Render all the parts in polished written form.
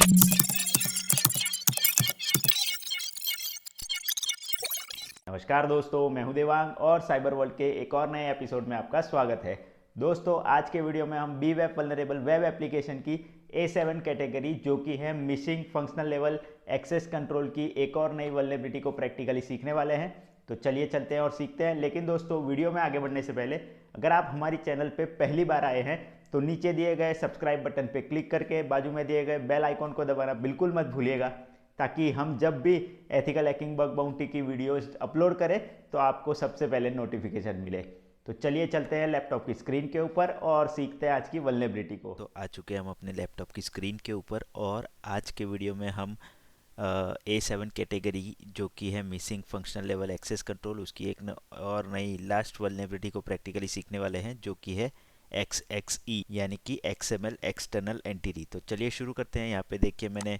नमस्कार दोस्तों, मैं हूं देवांग और साइबर वर्ल्ड के एक और नए एपिसोड में आपका स्वागत है। दोस्तों, आज के वीडियो में हम B web vulnerable web application की A7 कैटेगरी जो कि है missing functional level access control की एक और नई वल्नरेबिलिटी को प्रैक्टिकली सीखने वाले हैं। तो चलिए चलते हैं और सीखते हैं। लेकिन दोस्तों, वीडियो में आगे बढ़ने से पहले अगर आप हमारी चैनल पे पहली बार आए हैं तो नीचे दिए गए सब्सक्राइब बटन पे क्लिक करके बाजू में दिए गए बेल आइकॉन को दबाना बिल्कुल मत भूलिएगा, ताकि हम जब भी एथिकल हैकिंग बग बाउंटी की वीडियोस अपलोड करें तो आपको सबसे पहले नोटिफिकेशन मिले। तो चलिए चलते हैं लैपटॉप की स्क्रीन के ऊपर और सीखते हैं आज की वल्नरेबिलिटी को। तो आ चुके हैं हम अपने लैपटॉप की स्क्रीन के ऊपर और आज के वीडियो में हम A7 कैटेगरी जो कि है missing functional level access control, उसकी एक और नई लास्ट वल्नरेबिलिटी को प्रैक्टिकली सीखने वाले हैं जो कि है XXE यानी कि XML एक्सटर्नल एंटिटी। तो चलिए शुरू करते हैं। यहाँ पे देखिए मैंने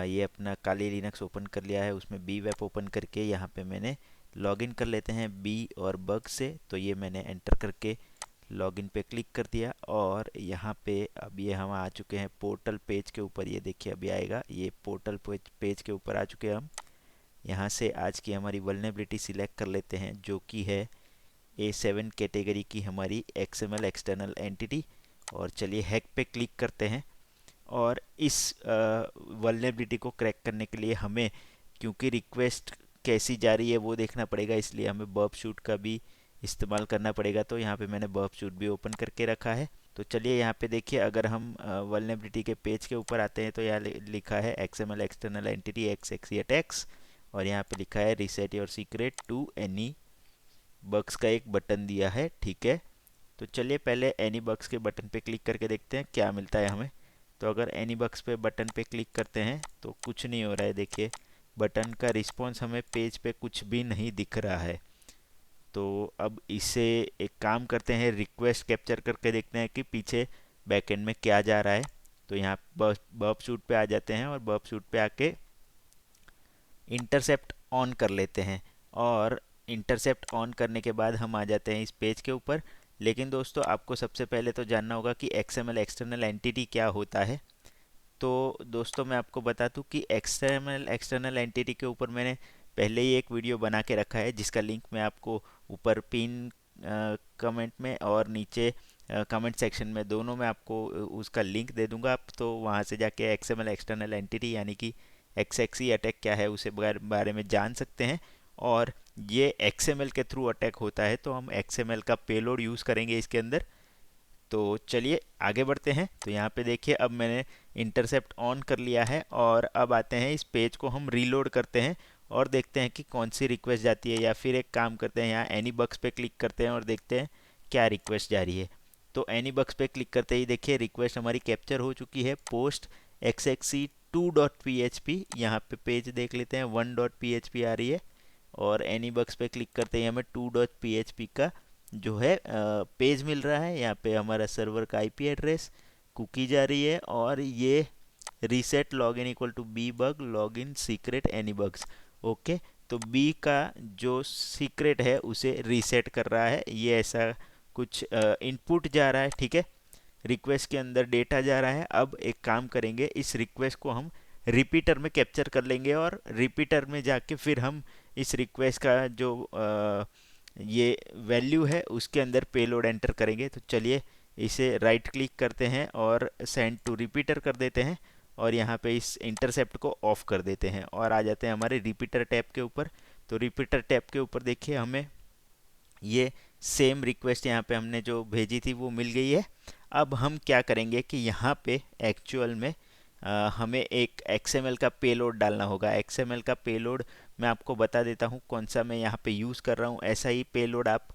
ये अपना काली लिनक्स ओपन कर लिया है, उसमें बी वेब ओपन करके यहाँ पे मैंने लॉगिन कर लेते हैं बी और बग से। तो ये मैंने एंटर करके लॉगिन पे क्लिक कर दिया और यहाँ पे अब ये हम आ चुके हैं पोर्टल पेज के ऊपर। ये देखिए अभी आएगा, ये पोर्टल पेज के ऊपर आ चुके हैं हम। यहाँ से आज की हमारी वल्नरेबिलिटी सिलेक्ट कर लेते हैं जो कि है A7 कैटेगरी की हमारी XML एक्सटर्नल एंटिटी। और चलिए हैक पे क्लिक करते हैं। और इस वल्नरेबिलिटी को क्रैक करने के लिए हमें, क्योंकि रिक्वेस्ट कैसी जा रही है वो देखना पड़ेगा, इसलिए हमें बर्ब शूट का भी इस्तेमाल करना पड़ेगा। तो यहाँ पे मैंने बर्ब शूट भी ओपन करके रखा है। तो चलिए यहाँ पे देखिए, अगर हम वल्नरेबिलिटी के पेज के ऊपर आते हैं तो यहाँ लिखा है XML external entity XXE attacks और यहाँ पे लिखा है reset your secret to any bugs का एक बटन दिया है। ठीक है, तो चलिए पहले एनी बग्स के बटन पे क्लिक करके देखते हैं क्या मिलता है हमें। तो अगर एनी बग्स पे बटन पे क्लिक करते हैं तो कुछ नहीं हो रहा है। देखिए बटन का रिस्पॉन्स हमें पेज पे कुछ भी नहीं दिख रहा है। तो अब इसे एक काम करते हैं, रिक्वेस्ट कैप्चर करके देखते हैं कि पीछे बैकएंड में क्या जा रहा है। तो यहाँ बर्ब शूट पे आ जाते हैं और बर्ब शूट पे आके इंटरसेप्ट ऑन कर लेते हैं। और इंटरसेप्ट ऑन करने के बाद हम आ जाते हैं इस पेज के ऊपर। लेकिन दोस्तों, आपको सबसे पहले तो जानना होगा कि XML एक्सटर्नल एंटिटी क्या होता है। तो दोस्तों, मैं आपको बता दूं कि XML एक्सटर्नल एंटिटी के ऊपर मैंने पहले ही एक वीडियो बना के रखा है, जिसका लिंक मैं आपको ऊपर पिन कमेंट में और नीचे कमेंट सेक्शन में, दोनों में आपको उसका लिंक दे दूंगा। आप तो वहाँ से जाके XML एक्सटर्नल एंटिटी यानी कि XXE अटैक क्या है उसे बारे में जान सकते हैं। और ये XML के थ्रू अटैक होता है, तो हम XML का पेलोड यूज़ करेंगे इसके अंदर। तो चलिए आगे बढ़ते हैं। तो यहाँ पे देखिए अब मैंने इंटरसेप्ट ऑन कर लिया है और अब आते हैं इस पेज को हम रीलोड करते हैं और देखते हैं कि कौन सी रिक्वेस्ट जाती है। या फिर एक काम करते हैं, यहाँ एनी बग्स पे क्लिक करते हैं और देखते हैं क्या रिक्वेस्ट जा रही है। तो एनी बग्स पे क्लिक करते ही देखिए रिक्वेस्ट हमारी कैप्चर हो चुकी है, पोस्ट XXE 2.php। यहाँ पे पेज देख लेते हैं 1.php आ रही है और एनी बग्स पे क्लिक करते ही हमें 2.php का जो है पेज मिल रहा है। यहाँ पे हमारा सर्वर का IP एड्रेस, कुकी जा रही है और ये reset login equal to B bug login secret any bugs. Okay, तो बी का जो सीक्रेट है उसे रीसेट कर रहा है, ये ऐसा कुछ इनपुट जा रहा है। ठीक है, रिक्वेस्ट के अंदर डेटा जा रहा है। अब एक काम करेंगे, इस रिक्वेस्ट को हम रिपीटर में कैप्चर कर लेंगे और रिपीटर में जाके फिर हम इस रिक्वेस्ट का जो ये वैल्यू है उसके अंदर पेलोड एंटर करेंगे। तो चलिए इसे राइट क्लिक करते हैं और सेंड टू रिपीटर कर देते हैं और यहाँ पे इस इंटरसेप्ट को ऑफ कर देते हैं और आ जाते हैं हमारे रिपीटर टैब के ऊपर। तो रिपीटर टैब के ऊपर देखिए हमें ये सेम रिक्वेस्ट यहाँ पे हमने जो भेजी थी वो मिल गई है। अब हम क्या करेंगे कि यहाँ पे एक्चुअल में हमें एक XML का पेलोड डालना होगा। XML का पेलोड मैं आपको बता देता हूँ कौन सा मैं यहाँ पे यूज़ कर रहा हूँ। ऐसा ही पेलोड आप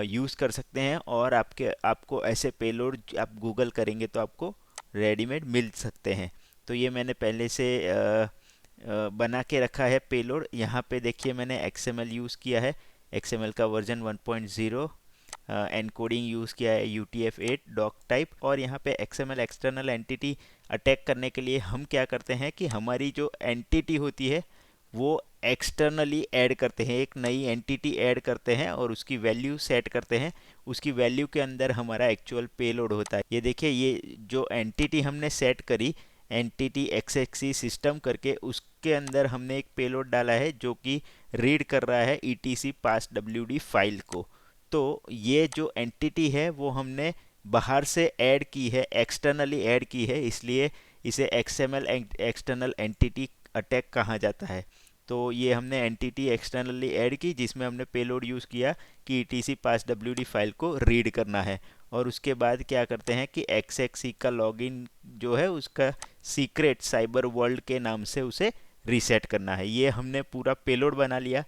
यूज़ कर सकते हैं और आपको ऐसे पेलोड आप गूगल करेंगे तो आपको रेडीमेड मिल सकते हैं। तो ये मैंने पहले से बना के रखा है पेलोड। यहाँ पे देखिए मैंने XML यूज़ किया है, XML का वर्जन 1.0, एनकोडिंग यूज़ किया है UTF-8 डॉक टाइप। और यहाँ पे XML एक्सटर्नल एंटिटी अटैक करने के लिए हम क्या करते हैं कि हमारी जो एंटिटी होती है वो एक्सटर्नली ऐड करते हैं, एक नई एंटिटी ऐड करते हैं और उसकी वैल्यू सेट करते हैं। उसकी वैल्यू के अंदर हमारा एक्चुअल पेलोड होता है। ये देखिए, ये जो एंटिटी हमने सेट करी एंटिटी एक्सएक्सी सिस्टम करके उसके अंदर हमने एक पेलोड डाला है जो कि रीड कर रहा है ईटीसी पास डब्ल्यूडी फाइल को। तो ये जो एंटिटी है वो हमने बाहर से ऐड की है, एक्सटर्नली ऐड की है, इसलिए इसे एक्सएमएल एक्सटर्नल एंटिटी अटैक कहा जाता है। तो ये हमने एंटिटी एक्सटर्नली ऐड की जिसमें हमने पेलोड यूज़ किया कि ईटीसी पास डब्ल्यूडी फाइल को रीड करना है। और उसके बाद क्या करते हैं कि एक्सएक्सी का लॉगिन जो है उसका सीक्रेट साइबर वर्ल्ड के नाम से उसे रीसेट करना है। ये हमने पूरा पेलोड बना लिया।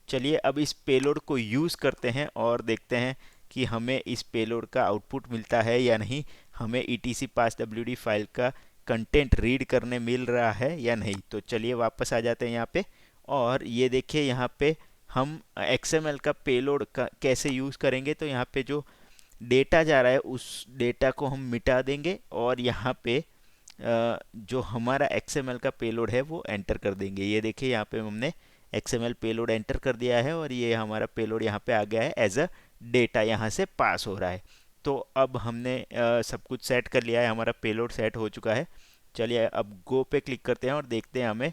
चलिए अब इस पेलोड को यूज़ करते हैं और देखते हैं कि हमें इस पेलोड का आउटपुट मिलता है या नहीं, हमें ईटीसी पास डब्ल्यूडी फाइल का कंटेंट रीड करने मिल रहा है या नहीं। तो चलिए वापस आ जाते हैं यहाँ पे और ये देखिए यहाँ पे हम एक्सएमएल का पेलोड का कैसे यूज़ करेंगे। तो यहाँ पे जो डेटा जा रहा है उस डेटा को हम मिटा देंगे और यहाँ पे जो हमारा एक्सएमएल का पेलोड है वो एंटर कर देंगे। ये देखिए यहाँ पे हमने एक्सएमएल पेलोड एंटर कर दिया है और ये हमारा पेलोड यहाँ पे आ गया है एज अ डेटा, यहाँ से पास हो रहा है। तो अब हमने सब कुछ सेट कर लिया है, हमारा पेलोड सेट हो चुका है। चलिए अब गो पे क्लिक करते हैं और देखते हैं हमें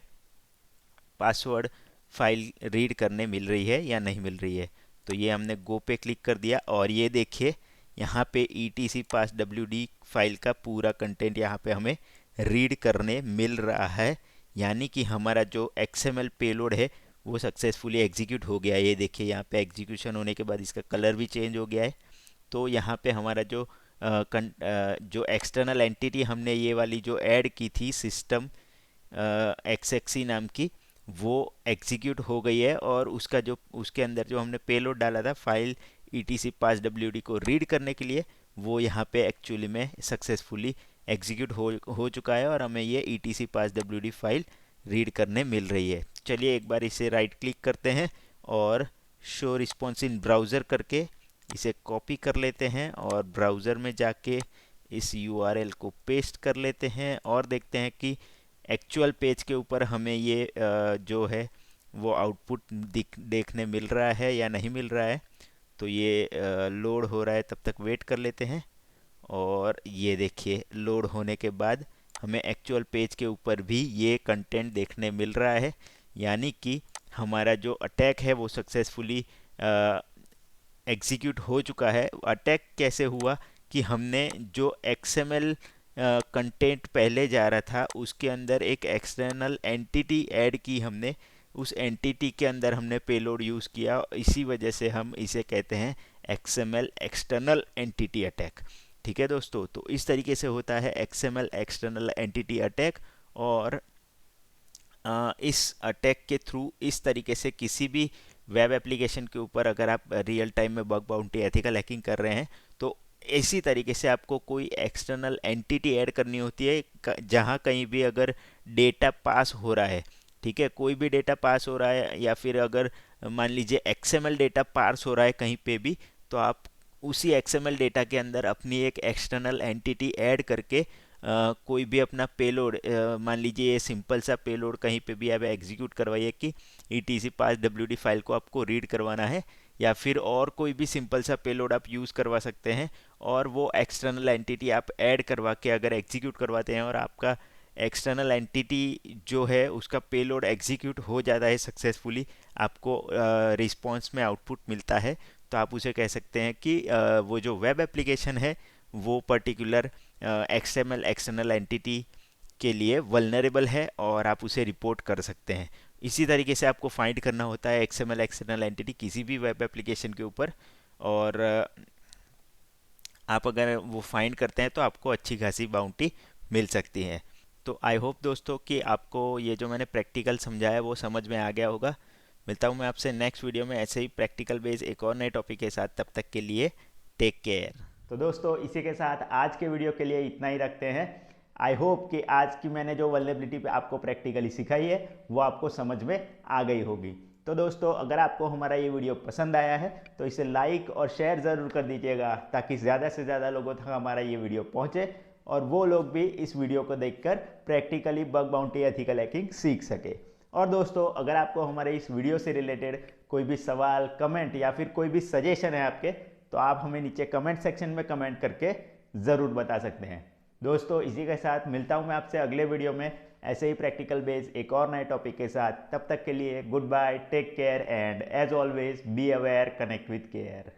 पासवर्ड फाइल रीड करने मिल रही है या नहीं मिल रही है। तो ये हमने गो पे क्लिक कर दिया और ये देखिए यहाँ पे ईटीसी पास डब्ल्यूडी फाइल का पूरा कंटेंट यहाँ पे हमें रीड करने मिल रहा है, यानी कि हमारा जो एक्सएमएल पेलोड है वो सक्सेसफुली एग्जीक्यूट हो गया। ये देखिए यहाँ पे एग्जीक्यूशन होने के बाद इसका कलर भी चेंज हो गया है। तो यहाँ पे हमारा जो एक्सटर्नल एंटिटी हमने ये वाली जो ऐड की थी सिस्टम एक्सएक्सी नाम की, वो एग्जीक्यूट हो गई है और उसका जो उसके अंदर जो हमने पेलोड डाला था फाइल ईटीसी पास डब्ल्यूडी को रीड करने के लिए, वो यहाँ पे एक्चुअली में सक्सेसफुली एग्जीक्यूट हो चुका है और हमें ये ईटीसी पास डब्ल्यूडी फाइल रीड करने मिल रही है। चलिए एक बार इसे राइट क्लिक करते हैं और शो रिस्पॉन्स इन ब्राउज़र करके इसे कॉपी कर लेते हैं और ब्राउज़र में जाके इस यूआरएल को पेस्ट कर लेते हैं और देखते हैं कि एक्चुअल पेज के ऊपर हमें ये जो है वो आउटपुट देखने मिल रहा है या नहीं मिल रहा है। तो ये लोड हो रहा है, तब तक वेट कर लेते हैं और ये देखिए लोड होने के बाद हमें एक्चुअल पेज के ऊपर भी ये कंटेंट देखने मिल रहा है, यानी कि हमारा जो अटैक है वो सक्सेसफुली एग्जीक्यूट हो चुका है। अटैक कैसे हुआ कि हमने जो एक्सएमएल कंटेंट पहले जा रहा था उसके अंदर एक एक्सटर्नल एंटिटी ऐड की हमने, उस एंटिटी के अंदर हमने पेलोड यूज़ किया, इसी वजह से हम इसे कहते हैं एक्सएमएल एक्सटर्नल एंटिटी अटैक। ठीक है दोस्तों, तो इस तरीके से होता है एक्सएमएल एक्सटर्नल एंटिटी अटैक। और इस अटैक के थ्रू इस तरीके से किसी भी वेब एप्लीकेशन के ऊपर अगर आप रियल टाइम में बग बाउंटी एथिकल हैकिंग कर रहे हैं तो इसी तरीके से आपको कोई एक्सटर्नल एंटिटी ऐड करनी होती है जहाँ कहीं भी अगर डेटा पास हो रहा है, ठीक है, कोई भी डेटा पास हो रहा है या फिर अगर मान लीजिए एक्सएमएल डेटा पास हो रहा है कहीं पे भी, तो आप उसी एक्सएमएल डेटा के अंदर अपनी एक एक्सटर्नल एंटिटी ऐड करके कोई भी अपना पेलोड, मान लीजिए ये सिंपल सा पेलोड कहीं पे भी आप एग्जीक्यूट करवाइए कि ईटीसी पास डब्ल्यूडी फाइल को आपको रीड करवाना है, या फिर और कोई भी सिंपल सा पेलोड आप यूज़ करवा सकते हैं और वो एक्सटर्नल एंटिटी आप ऐड करवा के अगर एग्जीक्यूट करवाते हैं और आपका एक्सटर्नल एंटिटी जो है उसका पेलोड एग्जीक्यूट हो जाता है सक्सेसफुली, आपको रिस्पॉन्स में आउटपुट मिलता है, तो आप उसे कह सकते हैं कि वो जो वेब एप्लीकेशन है वो पर्टिकुलर एक्सएमएल एक्सटर्नल एंटिटी के लिए वल्नरेबल है और आप उसे रिपोर्ट कर सकते हैं। इसी तरीके से आपको फाइंड करना होता है एक्सएमएल एक्सटर्नल एंटिटी किसी भी वेब एप्लीकेशन के ऊपर, और आप अगर वो फाइंड करते हैं तो आपको अच्छी खासी बाउंटी मिल सकती है। तो आई होप दोस्तों कि आपको ये जो मैंने प्रैक्टिकल समझाया वो समझ में आ गया होगा। मिलता हूँ मैं आपसे नेक्स्ट वीडियो में ऐसे ही प्रैक्टिकल बेस्ड एक और नए टॉपिक के साथ। तब तक के लिए टेक केयर। तो दोस्तों इसी के साथ आज के वीडियो के लिए इतना ही रखते हैं। आई होप कि आज की मैंने जो वल्नरेबिलिटी पे आपको प्रैक्टिकली सिखाई है वो आपको समझ में आ गई होगी। तो दोस्तों अगर आपको हमारा ये वीडियो पसंद आया है तो इसे लाइक और शेयर ज़रूर कर दीजिएगा ताकि ज़्यादा से ज़्यादा लोगों तक हमारा ये वीडियो पहुँचे और वो लोग भी इस वीडियो को देखकर practically bug bounty ethical hacking सीख सके। और दोस्तों अगर आपको हमारे इस वीडियो से रिलेटेड कोई भी सवाल, कमेंट या फिर कोई भी सजेशन है आपके, तो आप हमें नीचे कमेंट सेक्शन में कमेंट करके ज़रूर बता सकते हैं। दोस्तों इसी के साथ मिलता हूँ मैं आपसे अगले वीडियो में ऐसे ही प्रैक्टिकल बेस एक और नए टॉपिक के साथ। तब तक के लिए goodbye, take care and as always be aware, connect with care.